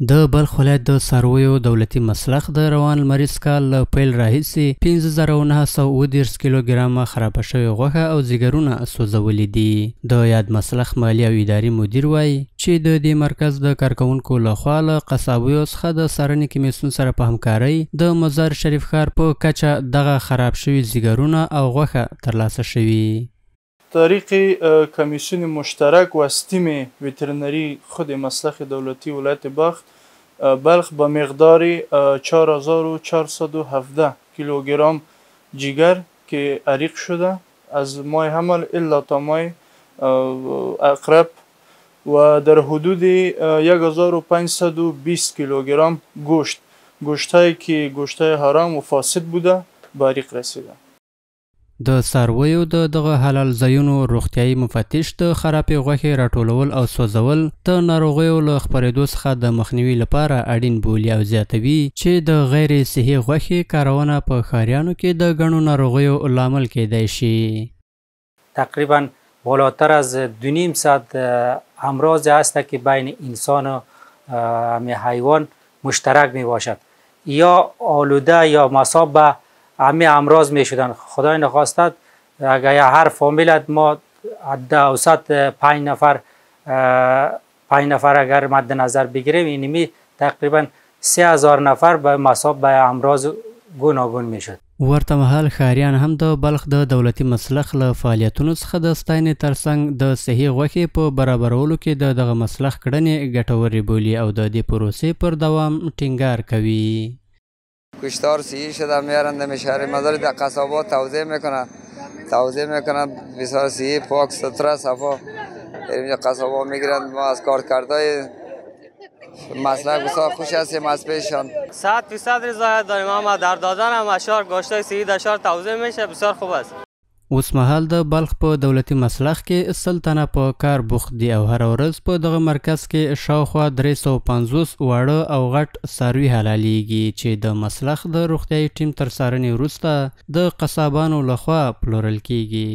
د بلخ ولایت د څارویو دولتي مسلخ د روان لمریز کال له پیل راهیسې 5930 کیلوګرامه خرابه شوې غوښه او ځیګرونه سوځولي دي. د یاد مسلخ مالي او اداري مدیر وایي چې د دې مرکز د کارکوونکو لخوا له قصابیو څخه د څارنې کمیسیون سره په همکارۍ د مزار شریف ښار په کچه دغه خراب شوي ځیګرونه او غوښه ترلاسه شوي. طریق کمیسیون مشترک و استیم وترنری خود مسلخ دولتی ولایت بلخ به مقدار 4417 کیلوگرم جگر که عریق شده از ماه حمل الا تا ماه اقرب و در حدود 1520 کیلوگرم گوشت هایی که گوشت های حرام و فاسد بوده به عریق رسیده. د څارویو د دغه حلال ځایونو روغتیایي مفتش د خرابې غوښې راټولول او سوځول د ناروغیو له خپرېدو څخه د مخنیوي لپاره اړین بولي او زیاتوي چې د غیر صحي غوښې کارونه په ښاریانو کې د ګڼو ناروغیو لامل کیدای شي. تقریبا بالاتر از 2.5 ساعت امراض هست که بین انسان و حیوان مشترک می باشد یا آلوده یا مصاب به همه امراض می شدن. خدای نخواستد اگر هر فامیل ما حد اوسط 5 نفر اگر مد نظر بگیریم اینمی تقریبا 3000 نفر به مصاب به امراض گوناگون می شد. ورته مهال ښاریان هم د بلخ د دولتي مسلخ له فعالیتونو څخه د ستاینې ترڅنګ د صحي غوښې په برابرولو کې د دغه مسلخ کړنې ګټورې بولي او د دې پروسې پر دوام ټینګار کوي. گوشتار صحیح شده میارن دم شهر مزار در قصابات توزیع میکنن بسیار صحیح پاک ستره صفا اینجا قصابات میگیرن. ما از کارکردهای مسلک بسیار خوش هستیم از پیششان. 100% رضایت داریم. اما در دادن هم اشار گوشتای صحیح در شهر توزیع میشه بسیار خوب است. اوس مهال د بلخ په دولتي مسلخ کې 100 تنه په کار بوخت دي او هر ورځ په دغه مرکز کې شاوخوا 350 واړه او غټ څاروي حلالېږي چې د مسلخ د روغتیایي ټیم تر څارنې وروسته د قصابانو لخوا پلورل کیږي.